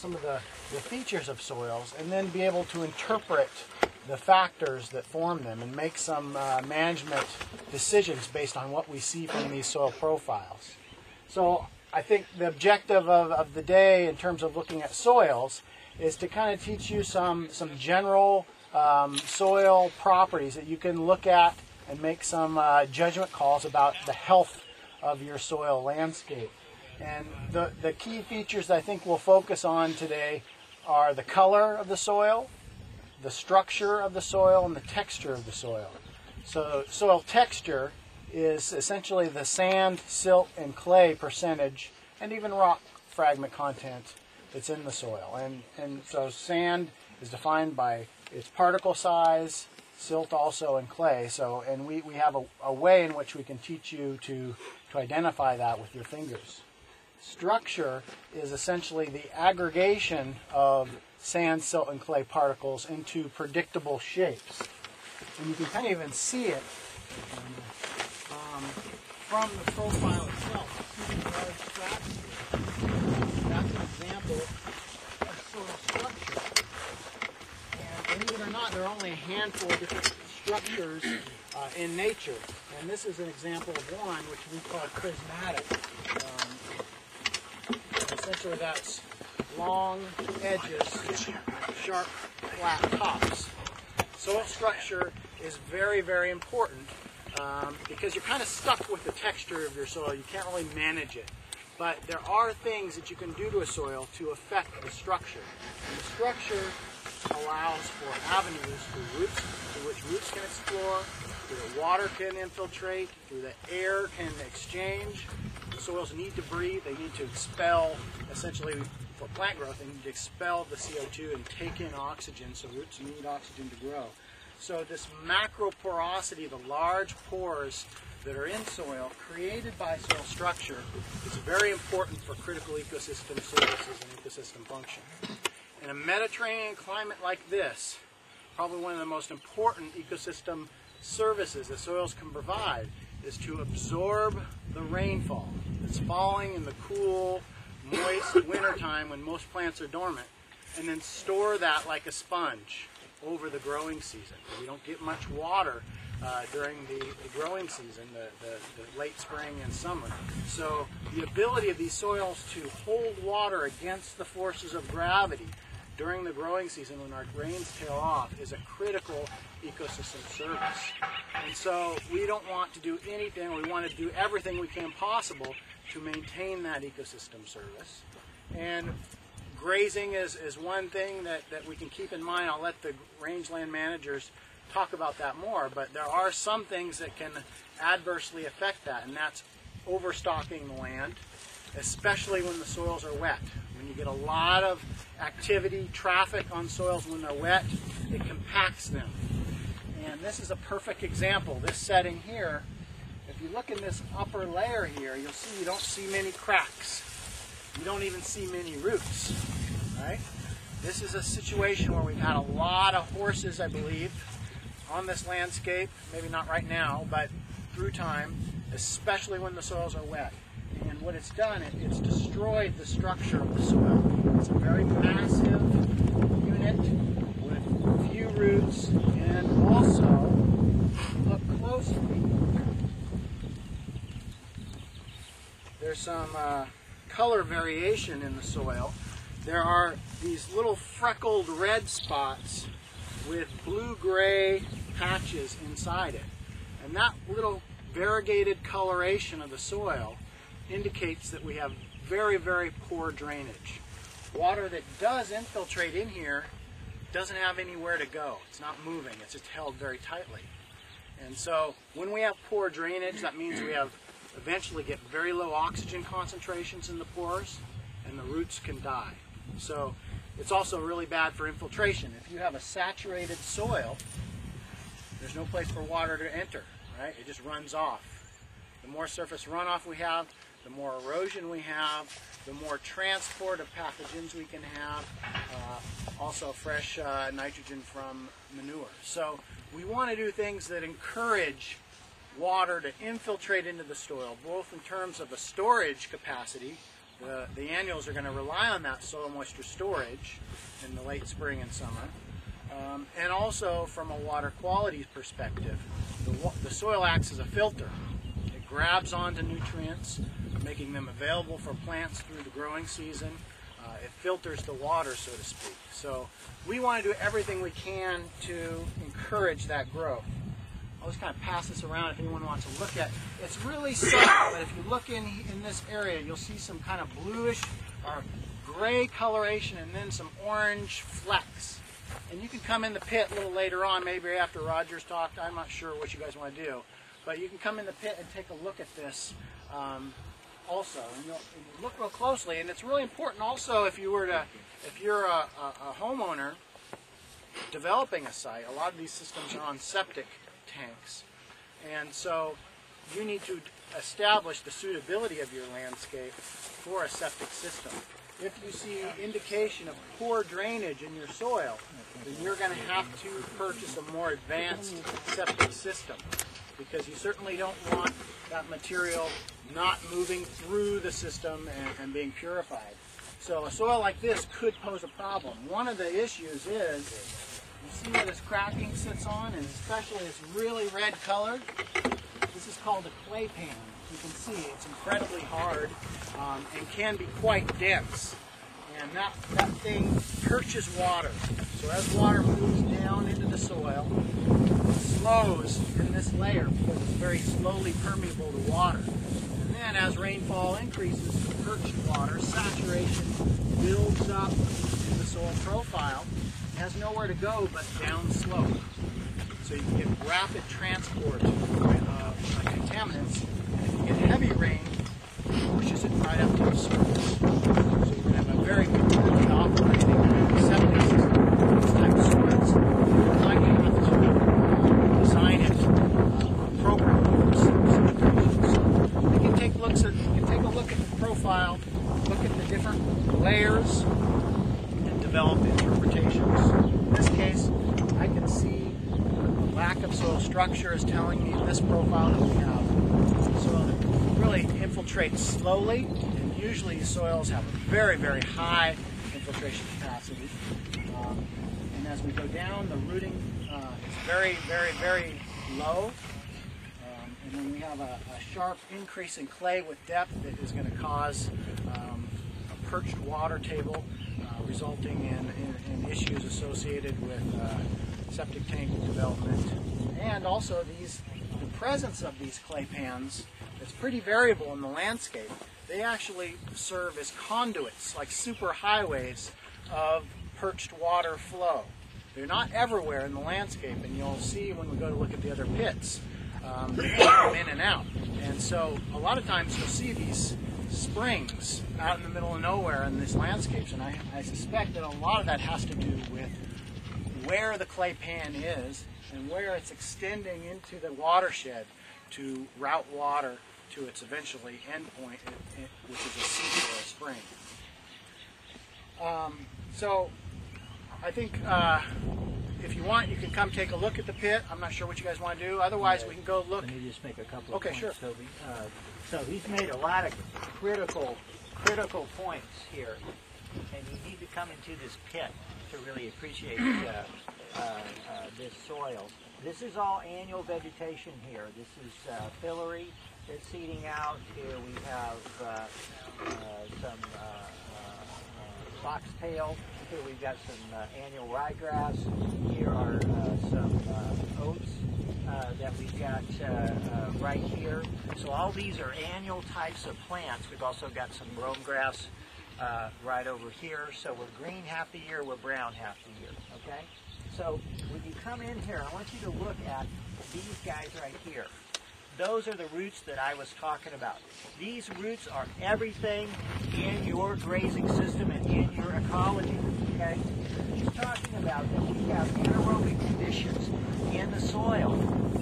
some of the features of soils and then be able to interpret the factors that form them and make some management decisions based on what we see from these soil profiles. So I think the objective of the day in terms of looking at soils is to kind of teach you some general soil properties that you can look at and make some judgment calls about the health of your soil landscape. And the key features I think we'll focus on today are the color of the soil, the structure of the soil, and the texture of the soil. So soil texture is essentially the sand, silt, and clay percentage, and even rock fragment content that's in the soil. And so sand is defined by its particle size, silt also, and clay. So, and we have a way in which we can teach you to identify that with your fingers. Structure is essentially the aggregation of sand, silt, and clay particles into predictable shapes. And you can kind of even see it from the profile itself. See these large tracks? That's an example of soil structure. And believe it or not, there are only a handful of different structures in nature. And this is an example of one which we call prismatic. Essentially that's long edges, sharp, flat tops. Soil structure is very, very important because you're kind of stuck with the texture of your soil. You can't really manage it. But there are things that you can do to a soil to affect the structure. And the structure allows for avenues through which roots can explore, through the water can infiltrate, through the air can exchange. The soils need to breathe. They need to expel, essentially, for plant growth, they need to expel the CO2 and take in oxygen, so roots need oxygen to grow. So this macro porosity, the large pores that are in soil, created by soil structure, is very important for critical ecosystem services and ecosystem function. In a Mediterranean climate like this, probably one of the most important ecosystem services that soils can provide is to absorb the rainfall that's falling in the cool, moist wintertime when most plants are dormant, and then store that like a sponge over the growing season. We don't get much water during the growing season, the late spring and summer. So the ability of these soils to hold water against the forces of gravity during the growing season when our rains tail off is a critical ecosystem service. And so we don't want to do anything, we want to do everything we can possible to maintain that ecosystem service. And grazing is one thing that we can keep in mind. I'll let the rangeland managers talk about that more, but there are some things that can adversely affect that, and that's overstocking the land, especially when the soils are wet. When you get a lot of activity, traffic on soils when they're wet, it compacts them. And this is a perfect example. This setting here, if you look in this upper layer here, you'll see you don't see many cracks. You don't even see many roots, right? This is a situation where we've had a lot of horses, I believe, on this landscape, maybe not right now, but through time, especially when the soils are wet. And what it's done, it's destroyed the structure of the soil. It's a very massive unit with few roots, and also, up closely, there's some color variation in the soil. There are these little freckled red spots with blue-gray patches inside it. And that little variegated coloration of the soil indicates that we have very, very poor drainage. Water that does infiltrate in here doesn't have anywhere to go. It's not moving. It's just held very tightly. And so when we have poor drainage, that means we have eventually get very low oxygen concentrations in the pores, and the roots can die. So it's also really bad for infiltration. If you have a saturated soil, there's no place for water to enter, right? It just runs off. The more surface runoff we have, the more erosion we have, the more transport of pathogens we can have, also fresh nitrogen from manure. So we want to do things that encourage water to infiltrate into the soil, both in terms of the storage capacity The annuals are going to rely on that soil moisture storage in the late spring and summer. And also from a water quality perspective, the soil acts as a filter. It grabs onto nutrients, making them available for plants through the growing season. It filters the water, so to speak. So we want to do everything we can to encourage that growth. I'll just kind of pass this around if anyone wants to look at it. It's really soft, but if you look in this area, you'll see some kind of bluish or gray coloration and then some orange flecks. And you can come in the pit a little later on, maybe after Roger's talked. I'm not sure what you guys want to do. But you can come in the pit and take a look at this also. And you'll look real closely. And it's really important also if you're a homeowner developing a site. A lot of these systems are on septic tanks. And so you need to establish the suitability of your landscape for a septic system. If you see indication of poor drainage in your soil, then you're going to have to purchase a more advanced septic system, because you certainly don't want that material not moving through the system and being purified. So a soil like this could pose a problem. One of the issues is, you see where this cracking sits on, and especially it's really red colored. This is called a clay pan. You can see it's incredibly hard and can be quite dense. And that thing perches water. So as water moves down into the soil, it slows in this layer because it's very slowly permeable to water. And then as rainfall increases, perched water saturation builds up in the soil profile. It has nowhere to go but down slope. So you can get rapid transport of contaminants. And if you get heavy rain, it pushes it right up to the surface. So you're going to have a very poorly operating septic system for this type of soils. You're going to have to design it appropriately for situations. So you can take a look at the profile, look at the different layers, and develop interpretations. In this case, I can see the lack of soil structure is telling me in this profile that we have soil that really infiltrates slowly, and usually soils have a very, very high infiltration capacity. And as we go down, the rooting is very, very, very low. And then we have a sharp increase in clay with depth that is going to cause a perched water table, resulting in issues associated with septic tank development. And also the presence of these clay pans, it's pretty variable in the landscape. They actually serve as conduits, like super highways of perched water flow. They're not everywhere in the landscape, and you'll see when we go to look at the other pits, they come in and out. And so a lot of times you'll see these springs out in the middle of nowhere in these landscapes, and I suspect that a lot of that has to do with where the clay pan is and where it's extending into the watershed to route water to its eventually end point, which is a seep or a spring. So I think if you want, you can come take a look at the pit. I'm not sure what you guys want to do. Otherwise, we can go look. Let me just make a couple of points, sure. Toby. So he's made a lot of critical points here, and you need to come into this pit to really appreciate this soil. This is all annual vegetation here. This is fillery that's seeding out. Here we have some foxtail. Here we've got some annual ryegrass. Here are some oats that we've got right here. So all these are annual types of plants. We've also got some brome grass right over here. So we're green half the year, we're brown half the year, okay? So when you come in here, I want you to look at these guys right here. Those are the roots that I was talking about. These roots are everything in your grazing system and in your ecology, okay? He's talking about that we have anaerobic conditions in the soil.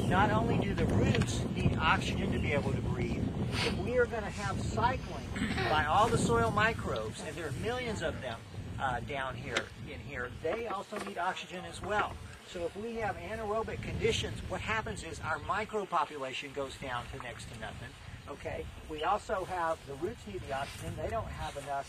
Not only do the roots need oxygen to be able to breathe, if we are going to have cycling by all the soil microbes, and there are millions of them down here in here, they also need oxygen as well. So if we have anaerobic conditions, what happens is our microbe population goes down to next to nothing. Okay. We also have the roots need the oxygen. They don't have enough,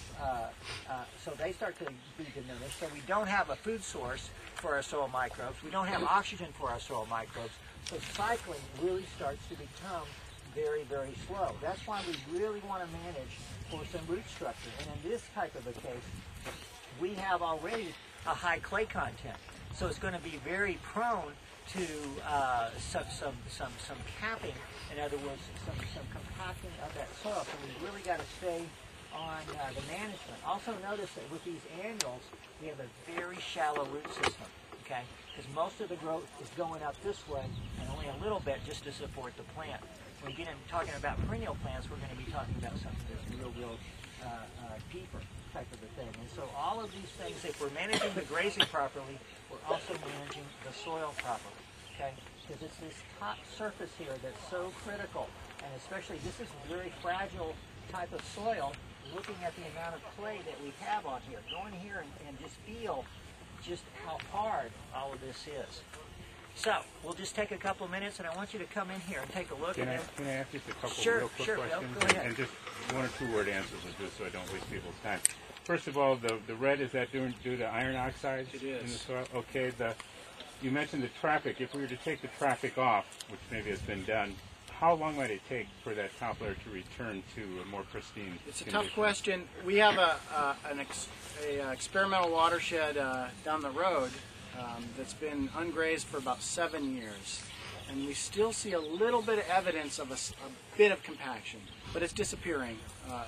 so they start to be diminished. So we don't have a food source for our soil microbes. We don't have oxygen for our soil microbes. So cycling really starts to become very, very slow. That's why we really want to manage for some root structure. And in this type of a case, we have already a high clay content. So it's going to be very prone to some capping. In other words, some compacting of that soil. So we've really got to stay on the management. Also notice that with these annuals, we have a very shallow root system, okay? Because most of the growth is going up this way and only a little bit just to support the plant. When we get into talking about perennial plants, we're going to be talking about something that's real deeper type of a thing. And so all of these things, if we're managing the grazing properly, we're also managing the soil properly, okay? Because it's this top surface here that's so critical, and especially this is a very fragile type of soil. Looking at the amount of clay that we have on here, go in here and just feel just how hard all of this is. So we'll just take a couple of minutes, and I want you to come in here and take a look. Can I ask just a couple Sure, real quick sure, questions? Bill, go ahead. And just one or two word answers, just so I don't waste people's time. First of all, the red, is that due to iron oxides It in the is. soil? Okay. You mentioned the traffic. If we were to take the traffic off, which maybe has been done, how long might it take for that top layer to return to a more pristine It's a condition? tough question. We have an experimental watershed down the road that's been ungrazed for about 7 years, and we still see a little bit of evidence of a bit of compaction, but it's disappearing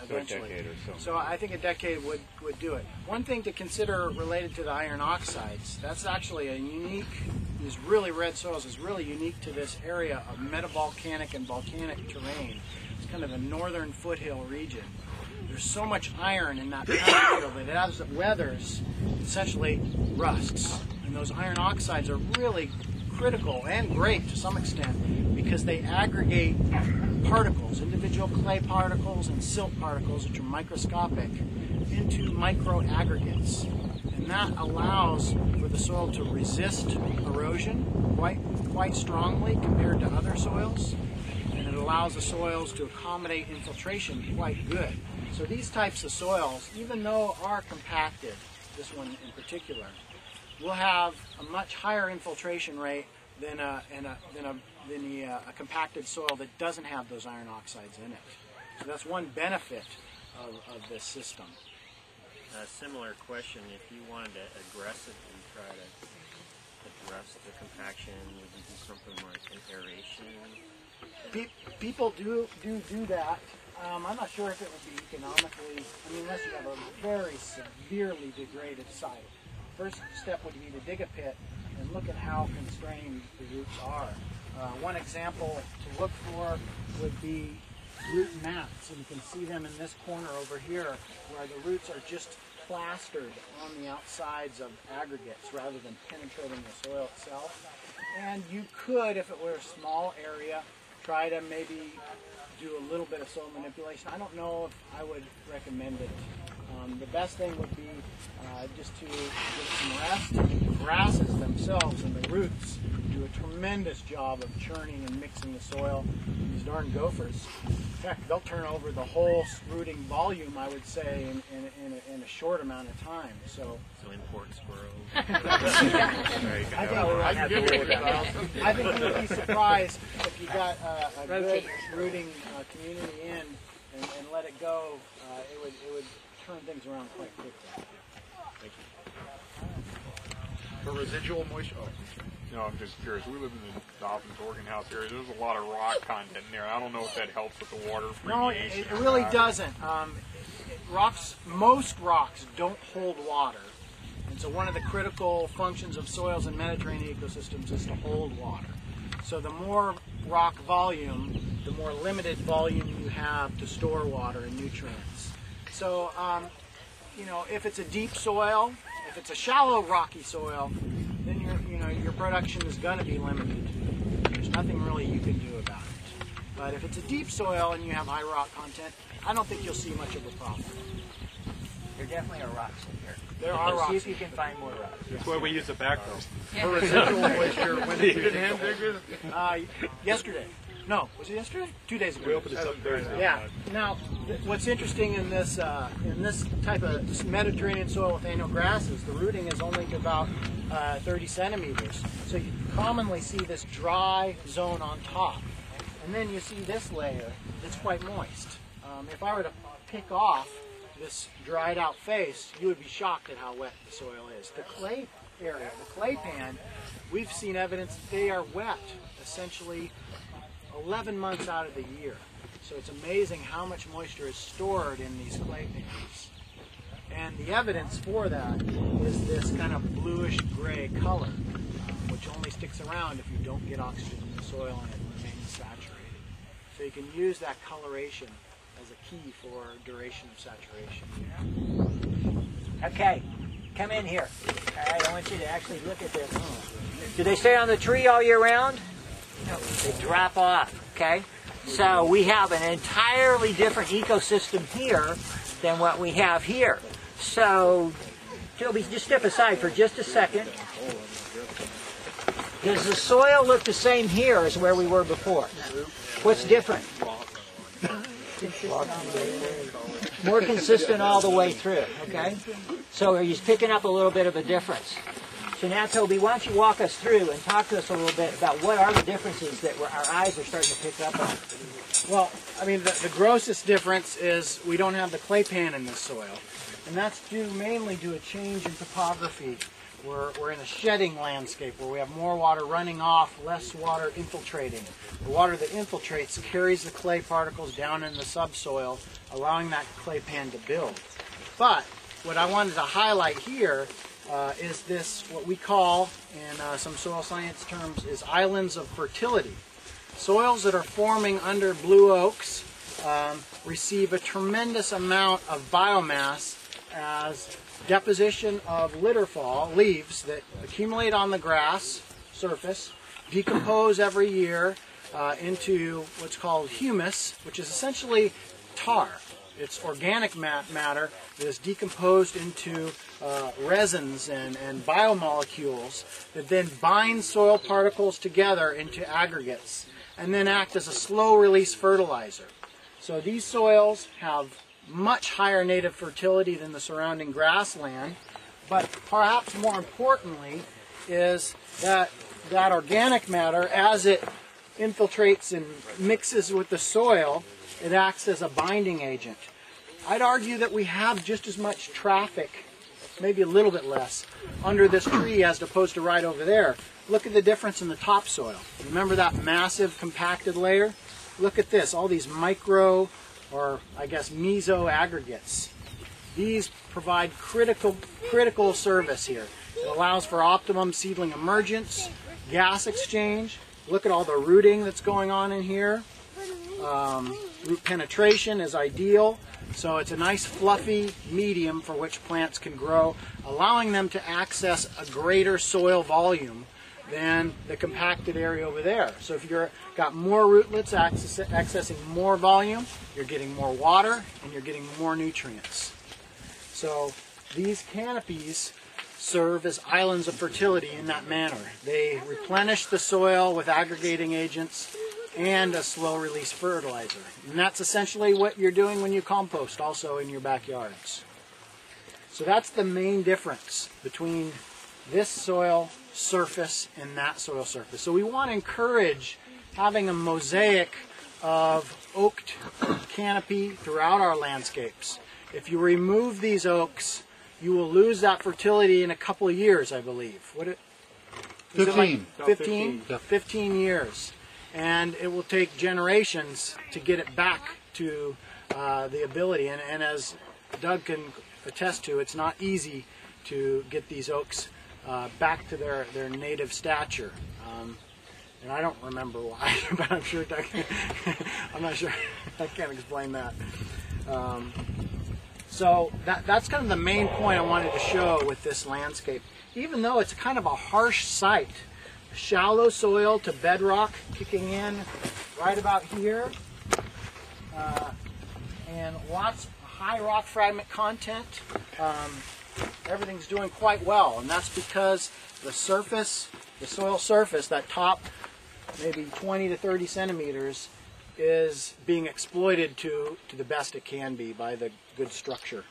eventually. So a decade or so. So I think a decade would do it. One thing to consider related to the iron oxides, that's actually a unique, these really red soils is really unique to this area of metavolcanic and volcanic terrain. It's kind of a northern foothill region. There's so much iron in that material that as it weathers, essentially rusts. And those iron oxides are really critical and great to some extent because they aggregate particles, individual clay particles and silt particles, which are microscopic, into micro aggregates. And that allows for the soil to resist erosion quite strongly compared to other soils. And it allows the soils to accommodate infiltration quite good. So these types of soils, even though are compacted, this one in particular, will have a much higher infiltration rate than a compacted soil that doesn't have those iron oxides in it. So that's one benefit of this system. A similar question, if you wanted to aggressively try to address the compaction, would you do something like an aeration? People do that. I'm not sure if it would be economically, unless you have a very severely degraded site. First step would be to dig a pit and look at how constrained the roots are. One example to look for would be root mats, and you can see them in this corner over here where the roots are just plastered on the outsides of aggregates rather than penetrating the soil itself. And you could, if it were a small area, try to maybe do a little bit of soil manipulation. I don't know if I would recommend it. The best thing would be just to give it some rest. The grasses themselves and the roots do a tremendous job of churning and mixing the soil. These darn gophers, in fact, they'll turn over the whole rooting volume, I would say, in a short amount of time. So import squirrels. I think you would be surprised if you got a good rooting community in and let it go. It would turn things around quite quickly. Thank you. For residual moisture, no, I'm just curious. We live in the Dobbins, Oregon House area. There's a lot of rock content in there. I don't know if that helps with the water. No, it really doesn't. Most rocks don't hold water. And so one of the critical functions of soils in Mediterranean ecosystems is to hold water. So the more rock volume, the more limited volume you have to store water and nutrients. So, if it's a deep soil, if it's a shallow rocky soil, then your production is going to be limited. There's nothing really you can do about it. But if it's a deep soil and you have high rock content, I don't think you'll see much of a problem. There definitely are rocks in here. There are rocks. See if you can find more rocks. That's why we use a backhoe. For residual moisture, when did you hand dig it? Yesterday. No, was it yesterday? 2 days ago. We opened this up Thursday. Yeah. Now, what's interesting in this type of Mediterranean soil with annual grasses, the rooting is only about 30 centimeters. So you commonly see this dry zone on top. And then you see this layer that's quite moist. If I were to pick off this dried out face, you would be shocked at how wet the soil is. The clay area, the clay pan, we've seen evidence that they are wet essentially 11 months out of the year. So it's amazing how much moisture is stored in these clay pans. And the evidence for that is this kind of bluish gray color, which only sticks around if you don't get oxygen in the soil and it remains saturated. So you can use that coloration as a key for duration of saturation. Okay, come in here. All right, I want you to actually look at this. Do they stay on the tree all year round? No, they drop off, okay? So we have an entirely different ecosystem here than what we have here. So, Toby, just step aside for just a second. Does the soil look the same here as where we were before? What's different? More consistent all the way through, okay? So are you picking up a little bit of a difference? So now, Toby, why don't you walk us through and talk to us a little bit about what are the differences that our eyes are starting to pick up on? Well, I mean, the grossest difference is we don't have the clay pan in this soil. And that's due mainly to a change in topography. We're in a shedding landscape where we have more water running off, less water infiltrating. The water that infiltrates carries the clay particles down in the subsoil, allowing that clay pan to build. But what I wanted to highlight here is this, what we call, in some soil science terms, is islands of fertility. Soils that are forming under blue oaks receive a tremendous amount of biomass as deposition of litter fall, leaves that accumulate on the grass surface, decompose every year into what's called humus, which is essentially tar. It's organic matter that is decomposed into resins and biomolecules that then bind soil particles together into aggregates and then act as a slow-release fertilizer. So these soils have much higher native fertility than the surrounding grassland, but perhaps more importantly is that organic matter, as it infiltrates and mixes with the soil, it acts as a binding agent. I'd argue that we have just as much traffic, maybe a little bit less, under this tree as opposed to right over there. Look at the difference in the topsoil. Remember that massive compacted layer? Look at this, all these micro, or I guess meso aggregates. These provide critical service here. It allows for optimum seedling emergence, gas exchange. Look at all the rooting that's going on in here. Root penetration is ideal. So it's a nice fluffy medium for which plants can grow, allowing them to access a greater soil volume than the compacted area over there. So if you've got more rootlets accessing more volume, you're getting more water and you're getting more nutrients. So these canopies serve as islands of fertility in that manner. They replenish the soil with aggregating agents and a slow-release fertilizer. And that's essentially what you're doing when you compost also in your backyards. So that's the main difference between this soil surface and that soil surface. So we want to encourage having a mosaic of oaked canopy throughout our landscapes. If you remove these oaks, you will lose that fertility in a couple of years, I believe. What it, 15. Like 15? 15 years. And it will take generations to get it back to the ability. And as Doug can attest to, it's not easy to get these oaks back to their native stature. And I don't remember why, but I'm sure Doug, I'm not sure, I can't explain that. So that's kind of the main point I wanted to show with this landscape. Even though it's kind of a harsh site, shallow soil to bedrock kicking in right about here, and lots of high rock fragment content. Everything's doing quite well, and that's because the surface, the soil surface, that top maybe 20 to 30 centimeters, is being exploited to the best it can be by the good structure.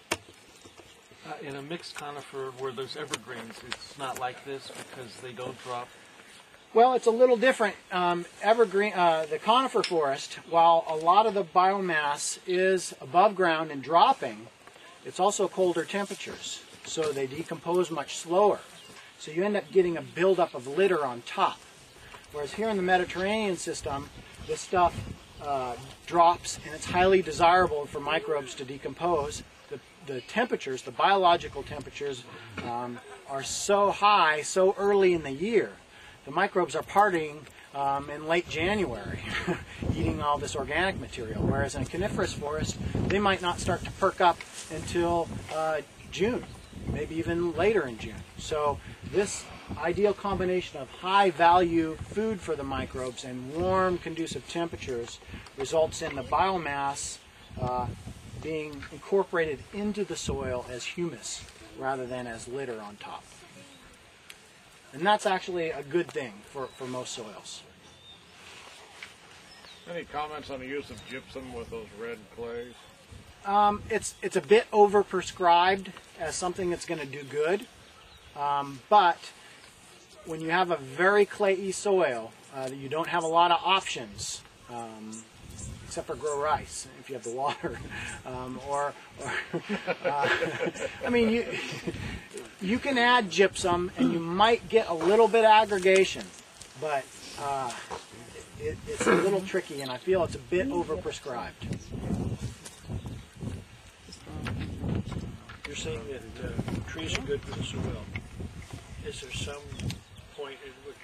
In a mixed conifer where there's evergreens, it's not like this because they don't drop. Well, it's a little different. The conifer forest, while a lot of the biomass is above ground and dropping, it's also colder temperatures, so they decompose much slower. So you end up getting a buildup of litter on top. Whereas here in the Mediterranean system, this stuff drops, and it's highly desirable for microbes to decompose. The temperatures, the biological temperatures, are so high so early in the year. The microbes are partying in late January, eating all this organic material, whereas in a coniferous forest, they might not start to perk up until June, maybe even later in June. So this ideal combination of high-value food for the microbes and warm, conducive temperatures results in the biomass being incorporated into the soil as humus rather than as litter on top. And that's actually a good thing for most soils. Any comments on the use of gypsum with those red clays? It's a bit overprescribed as something that's going to do good, but when you have a very clayey soil, you don't have a lot of options, except for grow rice if you have the water, I mean, you can add gypsum and you might get a little bit of aggregation, but it's a little tricky, and I feel it's a bit overprescribed. You're saying that trees are good for the soil. Is there some point at which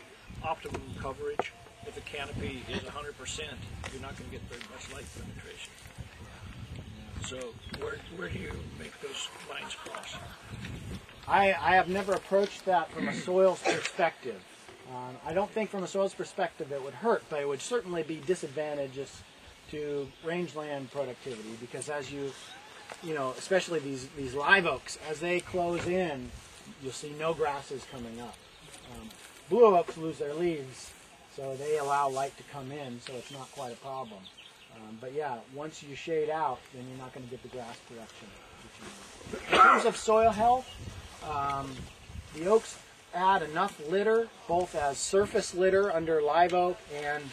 optimum coverage, if the canopy is 100%, you're not going to get very much light penetration? So where do you make those lines cross? I have never approached that from a soils perspective. I don't think from a soils perspective it would hurt, but it would certainly be disadvantageous to rangeland productivity, because as you know, especially these live oaks, as they close in, you'll see no grasses coming up. Blue oaks lose their leaves, so they allow light to come in, so it's not quite a problem. But yeah, once you shade out, then you're not going to get the grass production. In terms of soil health, the oaks add enough litter, both as surface litter under live oak and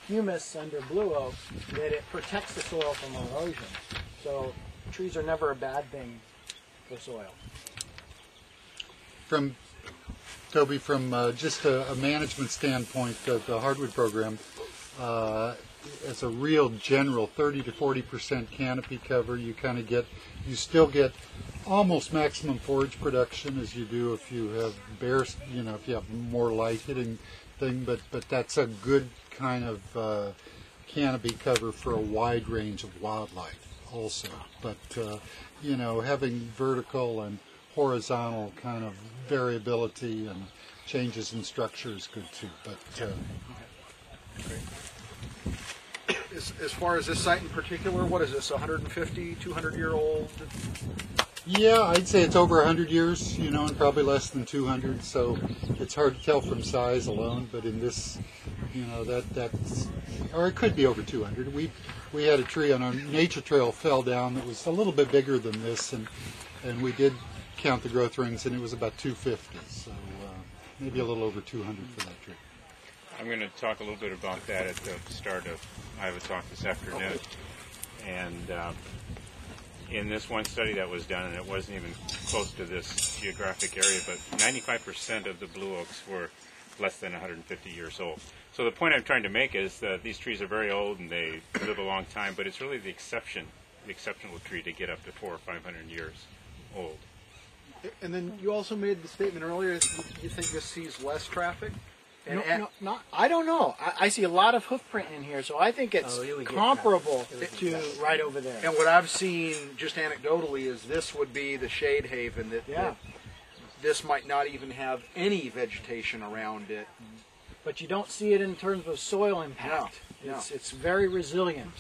humus under blue oak, that it protects the soil from erosion. So trees are never a bad thing for soil. From Toby, from just a management standpoint of the hardwood program, as a real general 30 to 40% canopy cover, you still get almost maximum forage production as you do if you have bears, if you have more light hitting thing, but that's a good kind of canopy cover for a wide range of wildlife also. But having vertical and horizontal kind of variability and changes in structure is good too. But as far as this site in particular, what is this, 150, 200-year-old? yeah, I'd say it's over 100 years, and probably less than 200. So it's hard to tell from size alone. But in this, that's, or it could be over 200. We had a tree on our nature trail fell down that was a little bit bigger than this, and we did count the growth rings, and it was about 250. So maybe a little over 200 for that tree. I'm going to talk a little bit about that at the start of I have a talk this afternoon. Okay. And in this one study that was done, and it wasn't even close to this geographic area, but 95% of the blue oaks were less than 150 years old. So the point I'm trying to make is that these trees are very old and they live a long time, but it's really the exceptional tree to get up to 400 or 500 years old. And then you also made the statement earlier that you think this sees less traffic? I don't know. I see a lot of hoof print in here, so I think it's comparable to right over there. And what I've seen, just anecdotally, is this would be the shade haven that this might not even have any vegetation around it. But you don't see it in terms of soil impact. No. It's very resilient.